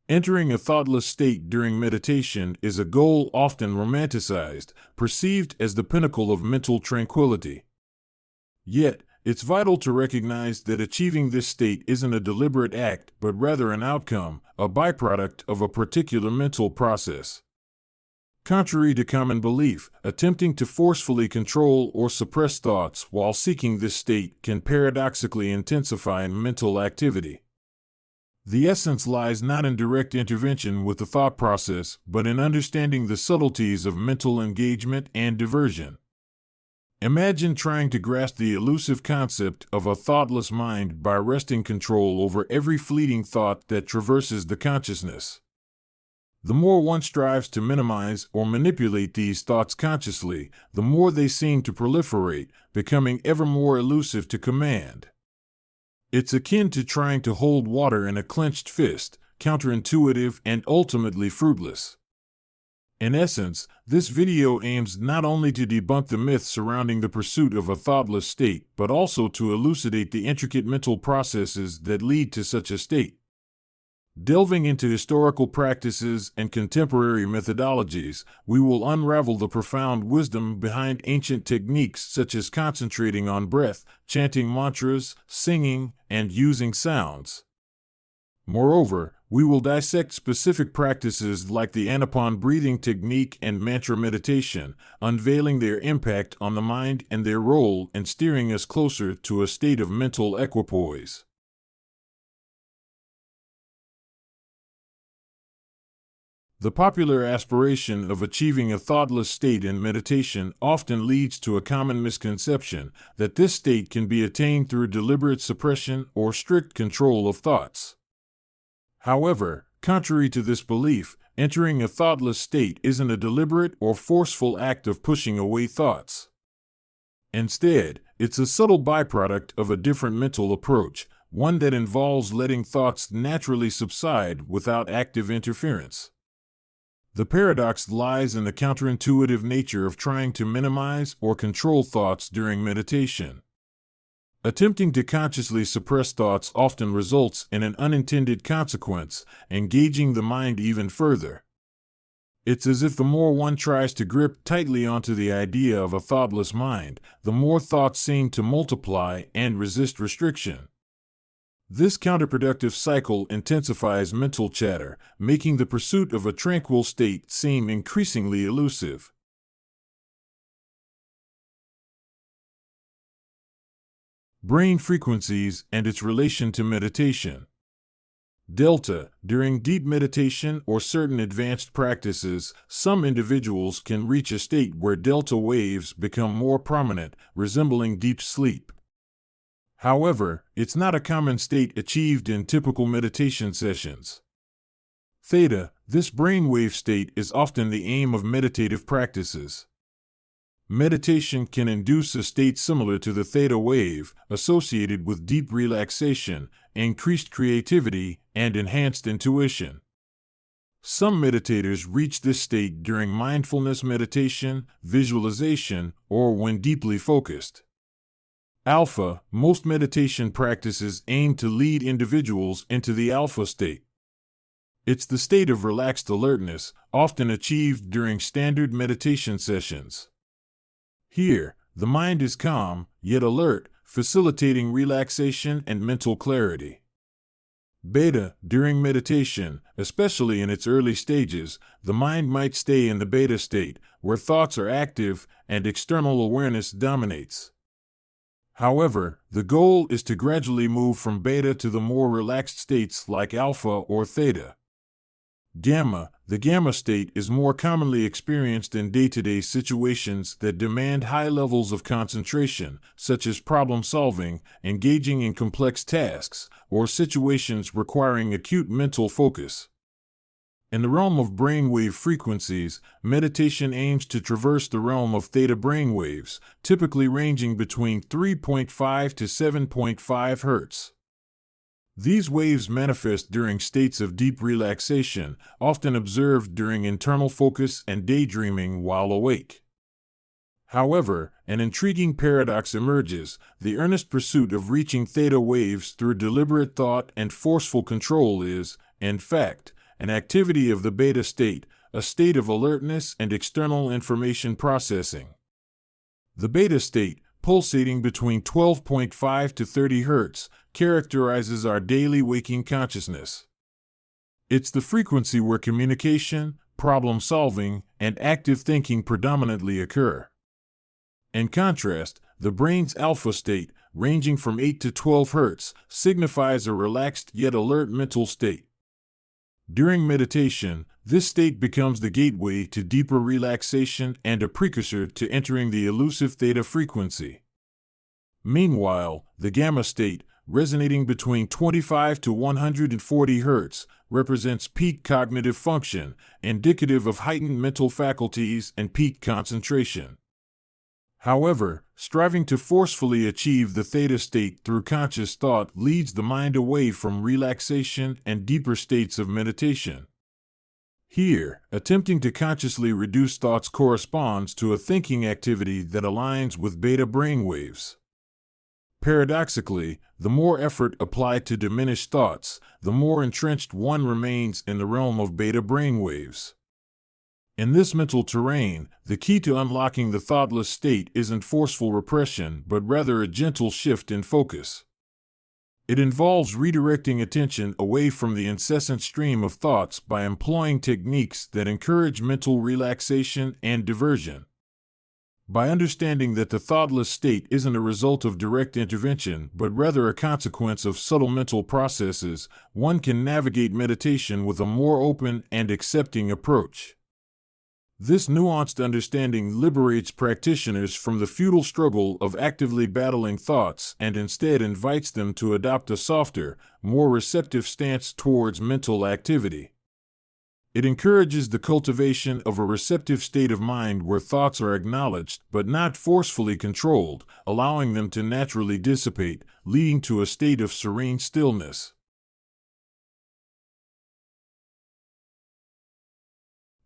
Entering a thoughtless state during meditation is a goal often romanticized, perceived as the pinnacle of mental tranquility. Yet, it's vital to recognize that achieving this state isn't a deliberate act, but rather an outcome, a byproduct of a particular mental process. Contrary to common belief, attempting to forcefully control or suppress thoughts while seeking this state can paradoxically intensify mental activity. The essence lies not in direct intervention with the thought process, but in understanding the subtleties of mental engagement and diversion. Imagine trying to grasp the elusive concept of a thoughtless mind by wresting control over every fleeting thought that traverses the consciousness. The more one strives to minimize or manipulate these thoughts consciously, the more they seem to proliferate, becoming ever more elusive to command. It's akin to trying to hold water in a clenched fist, counterintuitive and ultimately fruitless. In essence, this video aims not only to debunk the myth surrounding the pursuit of a thoughtless state, but also to elucidate the intricate mental processes that lead to such a state. Delving into historical practices and contemporary methodologies, we will unravel the profound wisdom behind ancient techniques such as concentrating on breath, chanting mantras, singing, and using sounds. Moreover, we will dissect specific practices like the Ana-Paan breathing technique and mantra meditation, unveiling their impact on the mind and their role in steering us closer to a state of mental equipoise. The popular aspiration of achieving a thoughtless state in meditation often leads to a common misconception that this state can be attained through deliberate suppression or strict control of thoughts. However, contrary to this belief, entering a thoughtless state isn't a deliberate or forceful act of pushing away thoughts. Instead, it's a subtle byproduct of a different mental approach, one that involves letting thoughts naturally subside without active interference. The paradox lies in the counterintuitive nature of trying to minimize or control thoughts during meditation. Attempting to consciously suppress thoughts often results in an unintended consequence, engaging the mind even further. It's as if the more one tries to grip tightly onto the idea of a thoughtless mind, the more thoughts seem to multiply and resist restriction. This counterproductive cycle intensifies mental chatter, making the pursuit of a tranquil state seem increasingly elusive. Brain frequencies and its relation to meditation. Delta. During deep meditation or certain advanced practices, some individuals can reach a state where delta waves become more prominent, resembling deep sleep. However, it's not a common state achieved in typical meditation sessions. Theta. This brainwave state is often the aim of meditative practices. Meditation can induce a state similar to the theta wave, associated with deep relaxation, increased creativity, and enhanced intuition. Some meditators reach this state during mindfulness meditation, visualization, or when deeply focused. Alpha. Most meditation practices aim to lead individuals into the alpha state. It's the state of relaxed alertness, often achieved during standard meditation sessions. Here, the mind is calm, yet alert, facilitating relaxation and mental clarity. Beta. During meditation, especially in its early stages, the mind might stay in the beta state, where thoughts are active and external awareness dominates. However, the goal is to gradually move from beta to the more relaxed states like alpha or theta. Gamma. The gamma state is more commonly experienced in day-to-day situations that demand high levels of concentration, such as problem solving, engaging in complex tasks, or situations requiring acute mental focus. In the realm of brainwave frequencies, meditation aims to traverse the realm of theta brainwaves, typically ranging between 3.5 to 7.5 Hz. These waves manifest during states of deep relaxation, often observed during internal focus and daydreaming while awake. However, an intriguing paradox emerges: the earnest pursuit of reaching theta waves through deliberate thought and forceful control is, in fact, an activity of the beta state, a state of alertness and external information processing. The beta state, pulsating between 12.5 to 30 Hz, characterizes our daily waking consciousness. It's the frequency where communication, problem-solving, and active thinking predominantly occur. In contrast, the brain's alpha state, ranging from 8 to 12 Hz, signifies a relaxed yet alert mental state. During meditation, this state becomes the gateway to deeper relaxation and a precursor to entering the elusive theta frequency. Meanwhile, the gamma state, resonating between 25 to 140 Hz, represents peak cognitive function, indicative of heightened mental faculties and peak concentration. However, striving to forcefully achieve the theta state through conscious thought leads the mind away from relaxation and deeper states of meditation. Here, attempting to consciously reduce thoughts corresponds to a thinking activity that aligns with beta brainwaves. Paradoxically, the more effort applied to diminish thoughts, the more entrenched one remains in the realm of beta brainwaves. In this mental terrain, the key to unlocking the thoughtless state isn't forceful repression, but rather a gentle shift in focus. It involves redirecting attention away from the incessant stream of thoughts by employing techniques that encourage mental relaxation and diversion. By understanding that the thoughtless state isn't a result of direct intervention, but rather a consequence of subtle mental processes, one can navigate meditation with a more open and accepting approach. This nuanced understanding liberates practitioners from the futile struggle of actively battling thoughts and instead invites them to adopt a softer, more receptive stance towards mental activity. It encourages the cultivation of a receptive state of mind where thoughts are acknowledged but not forcefully controlled, allowing them to naturally dissipate, leading to a state of serene stillness.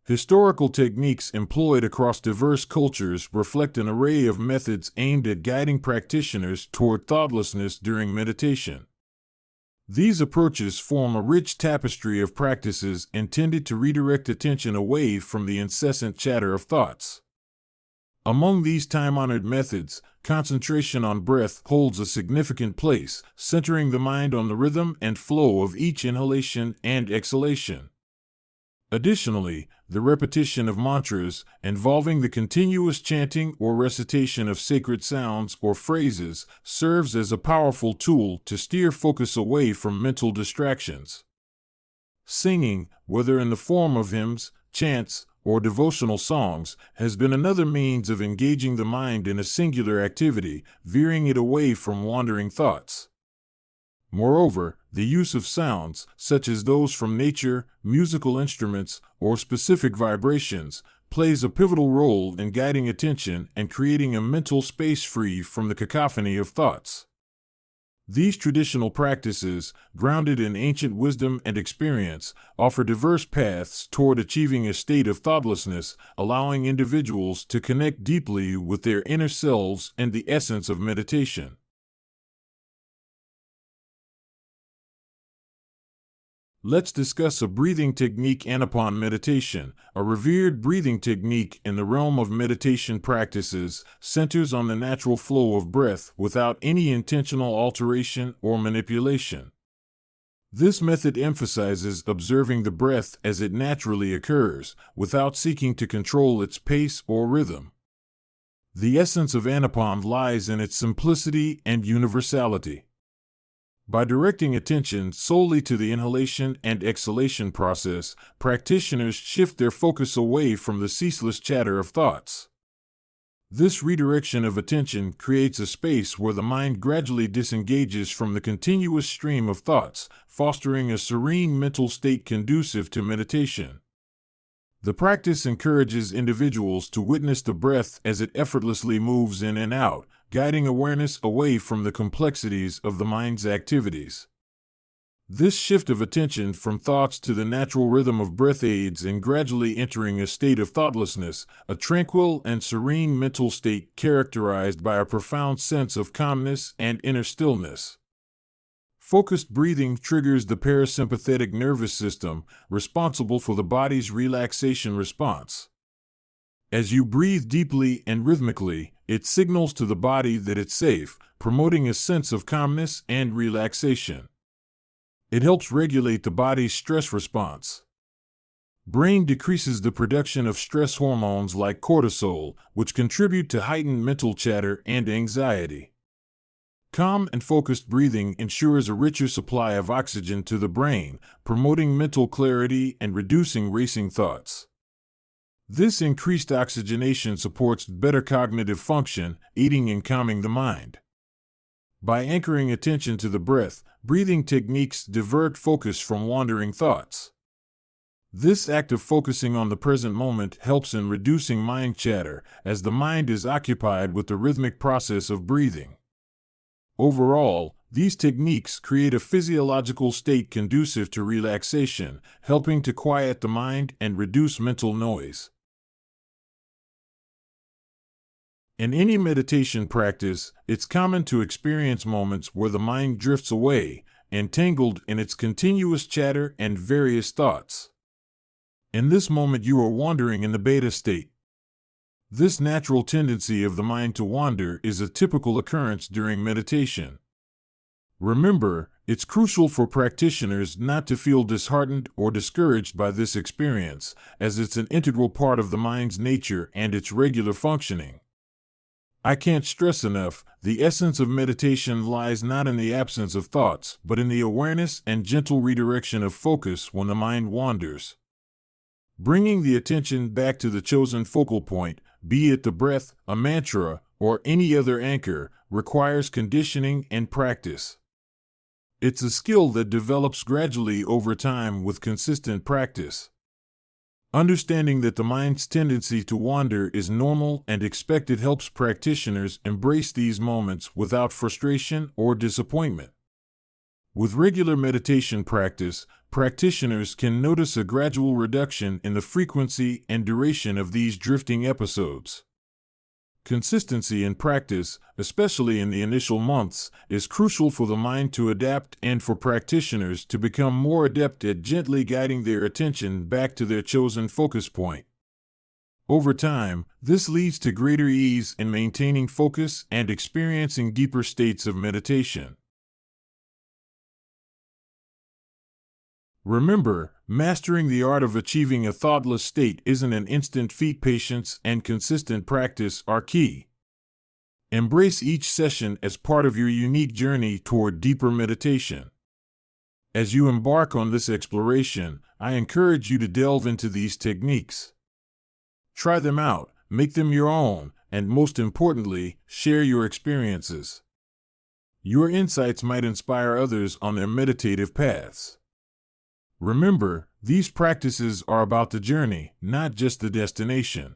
Historical techniques employed across diverse cultures reflect an array of methods aimed at guiding practitioners toward thoughtlessness during meditation. These approaches form a rich tapestry of practices intended to redirect attention away from the incessant chatter of thoughts. Among these time-honored methods, concentration on breath holds a significant place, centering the mind on the rhythm and flow of each inhalation and exhalation. Additionally, the repetition of mantras, involving the continuous chanting or recitation of sacred sounds or phrases, serves as a powerful tool to steer focus away from mental distractions. Singing, whether in the form of hymns, chants, or devotional songs, has been another means of engaging the mind in a singular activity, veering it away from wandering thoughts. Moreover, the use of sounds, such as those from nature, musical instruments, or specific vibrations, plays a pivotal role in guiding attention and creating a mental space free from the cacophony of thoughts. These traditional practices, grounded in ancient wisdom and experience, offer diverse paths toward achieving a state of thoughtlessness, allowing individuals to connect deeply with their inner selves and the essence of meditation. Let's discuss a breathing technique. Ana-Paan meditation, a revered breathing technique in the realm of meditation practices, centers on the natural flow of breath without any intentional alteration or manipulation. This method emphasizes observing the breath as it naturally occurs, without seeking to control its pace or rhythm. The essence of Ana-Paan lies in its simplicity and universality. By directing attention solely to the inhalation and exhalation process, practitioners shift their focus away from the ceaseless chatter of thoughts. This redirection of attention creates a space where the mind gradually disengages from the continuous stream of thoughts, fostering a serene mental state conducive to meditation. The practice encourages individuals to witness the breath as it effortlessly moves in and out, guiding awareness away from the complexities of the mind's activities. This shift of attention from thoughts to the natural rhythm of breath aids in gradually entering a state of thoughtlessness, a tranquil and serene mental state characterized by a profound sense of calmness and inner stillness. Focused breathing triggers the parasympathetic nervous system, responsible for the body's relaxation response. As you breathe deeply and rhythmically, it signals to the body that it's safe, promoting a sense of calmness and relaxation. It helps regulate the body's stress response. Brain decreases the production of stress hormones like cortisol, which contribute to heightened mental chatter and anxiety. Calm and focused breathing ensures a richer supply of oxygen to the brain, promoting mental clarity and reducing racing thoughts. This increased oxygenation supports better cognitive function, aiding in calming the mind. By anchoring attention to the breath, breathing techniques divert focus from wandering thoughts. This act of focusing on the present moment helps in reducing mind chatter, as the mind is occupied with the rhythmic process of breathing. Overall, these techniques create a physiological state conducive to relaxation, helping to quiet the mind and reduce mental noise. In any meditation practice, it's common to experience moments where the mind drifts away, entangled in its continuous chatter and various thoughts. In this moment, you are wandering in the beta state. This natural tendency of the mind to wander is a typical occurrence during meditation. Remember, it's crucial for practitioners not to feel disheartened or discouraged by this experience, as it's an integral part of the mind's nature and its regular functioning. I can't stress enough, the essence of meditation lies not in the absence of thoughts, but in the awareness and gentle redirection of focus when the mind wanders. Bringing the attention back to the chosen focal point, be it the breath, a mantra, or any other anchor, requires conditioning and practice. It's a skill that develops gradually over time with consistent practice. Understanding that the mind's tendency to wander is normal and expected helps practitioners embrace these moments without frustration or disappointment. With regular meditation practice, practitioners can notice a gradual reduction in the frequency and duration of these drifting episodes. Consistency in practice, especially in the initial months, is crucial for the mind to adapt and for practitioners to become more adept at gently guiding their attention back to their chosen focus point. Over time, this leads to greater ease in maintaining focus and experiencing deeper states of meditation. Remember, mastering the art of achieving a thoughtless state isn't an instant feat. Patience and consistent practice are key. Embrace each session as part of your unique journey toward deeper meditation. As you embark on this exploration, I encourage you to delve into these techniques. Try them out, make them your own, and most importantly, share your experiences. Your insights might inspire others on their meditative paths. Remember, these practices are about the journey, not just the destination.